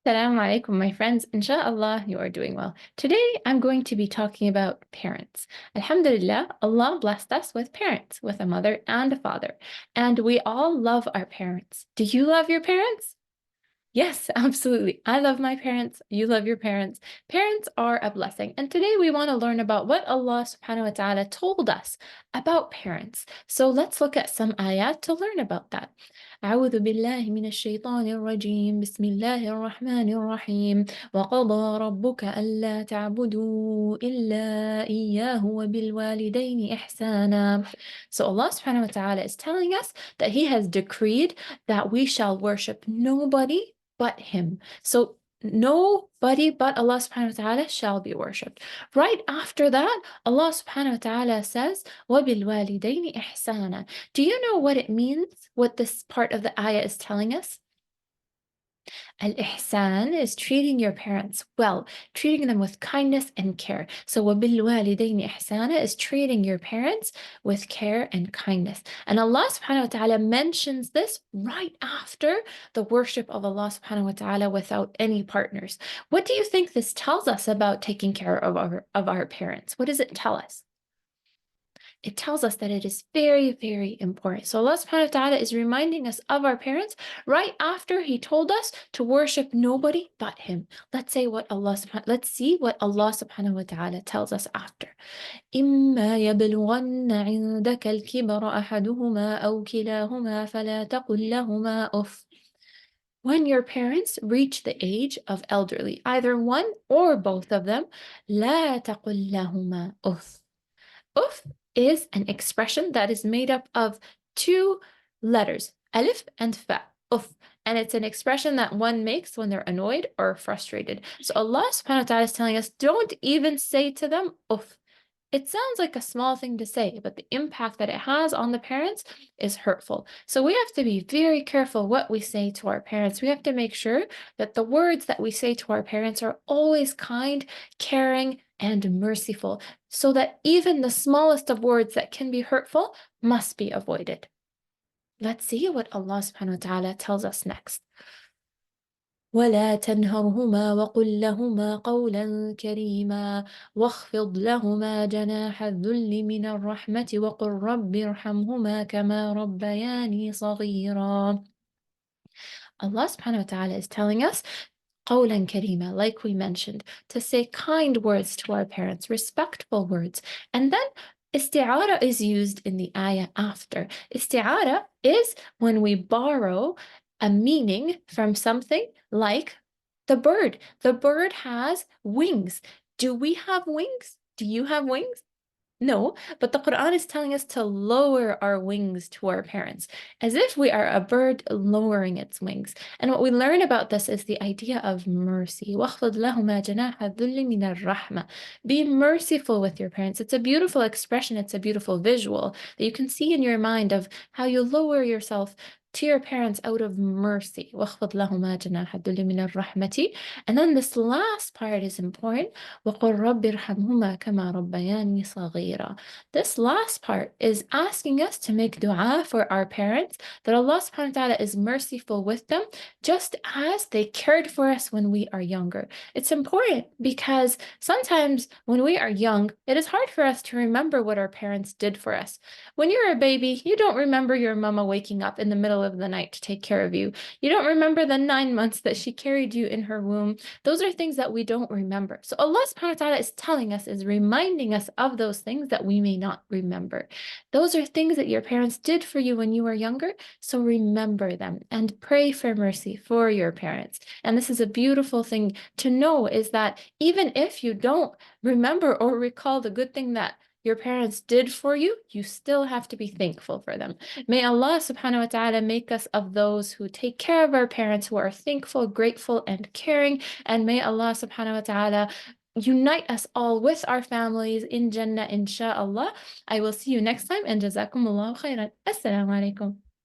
Assalamu alaikum, my friends. Inshallah, you are doing well. Today, I'm going to be talking about parents. Alhamdulillah, Allah blessed us with parents, with a mother and a father. And we all love our parents. Do you love your parents? Yes, absolutely. I love my parents. You love your parents. Parents are a blessing. And today we want to learn about what Allah subhanahu wa ta'ala told us about parents. So let's look at some ayat to learn about that. أعوذ بالله من الشيطان الرجيم بسم الله الرحمن الرحيم وقضى ربك ألا تعبدوا إلا إياه وبالوالدين إحسانا. So Allah subhanahu wa ta'ala is telling us that He has decreed that we shall worship nobody but Him. So nobody but Allah subhanahu wa ta'ala shall be worshipped. Right after that, Allah subhanahu wa ta'ala says, وَبِالْوَالِدَيْنِ إِحْسَانًا. Do you know what it means, what this part of the ayah is telling us? Al-Ihsaan is treating your parents well, treating them with kindness and care. So وَبِالْوَالِدَيْنِ إِحْسَانًا is treating your parents with care and kindness. And Allah subhanahu wa ta'ala mentions this right after the worship of Allah subhanahu wa ta'ala without any partners. What do you think this tells us about taking care of our parents? What does it tell us? It tells us that it is very, very important. So Allah subhanahu wa ta'ala is reminding us of our parents right after He told us to worship nobody but Him. Let's see what Allah subhanahu wa ta'ala tells us after. إما يبلغن عندك الكبر أحدهما أو كلاهما فلا تقل لهما أف. When your parents reach the age of elderly, either one or both of them, لا تقل لهما أف. Uf is an expression that is made up of two letters, alif and fa, uf. And it's an expression that one makes when they're annoyed or frustrated. So Allah subhanahu wa ta'ala is telling us, don't even say to them, uf. It sounds like a small thing to say, but the impact that it has on the parents is hurtful. So we have to be very careful what we say to our parents. We have to make sure that the words that we say to our parents are always kind, caring, and merciful, so that even the smallest of words that can be hurtful must be avoided. Let's see what Allah subhanahu wa ta'ala tells us next. ولا تنهرهما وقل لهما قولا كريما واخفض لهما جناح الذل من الرحمة وقل رب ارحمهما كما ربياني صغيرا. Allah subhanahu wa ta'ala is telling us قولا كريما, like we mentioned, to say kind words to our parents, respectful words. And then isti'ara is used in the ayah after. Isti'ara is when we borrow a meaning from something, like the bird. The bird has wings. Do we have wings? Do you have wings? No, but the Quran is telling us to lower our wings to our parents, as if we are a bird lowering its wings. And what we learn about this is the idea of mercy. وَاخْفِضْ لَهُمَا جَنَاحَ الذُّلِّ مِنَ الرَّحْمَةِ. Be merciful with your parents. It's a beautiful expression. It's a beautiful visual that you can see in your mind of how you lower yourself to your parents out of mercy. وَاخْفِضْ لَهُمَا جَنَاحَ الذُّلِّ مِنَ الرَّحْمَةِ. And then this last part is important. وَقُلْ رَبِّ ارْحَمْهُمَا كَمَا رَبَّيَانِي صَغِيرًا. This last part is asking us to make dua for our parents, that Allah subhanahu wa ta'ala is merciful with them, just as they cared for us when we are younger. It's important because sometimes when we are young, it is hard for us to remember what our parents did for us. When you're a baby, you don't remember your mama waking up in the middle of the night to take care of you. You don't remember the 9 months that she carried you in her womb. Those are things that we don't remember. So Allah subhanahu wa ta'ala is telling us, is reminding us of those things that we may not remember. Those are things that your parents did for you when you were younger, so remember them and pray for mercy for your parents. And this is a beautiful thing to know, is that even if you don't remember or recall the good thing that your parents did for you, you still have to be thankful for them. May Allah subhanahu wa ta'ala make us of those who take care of our parents, who are thankful, grateful, and caring. And may Allah subhanahu wa ta'ala unite us all with our families in Jannah, inshallah. I will see you next time, and jazakumullahu khairan. Assalamu alaikum.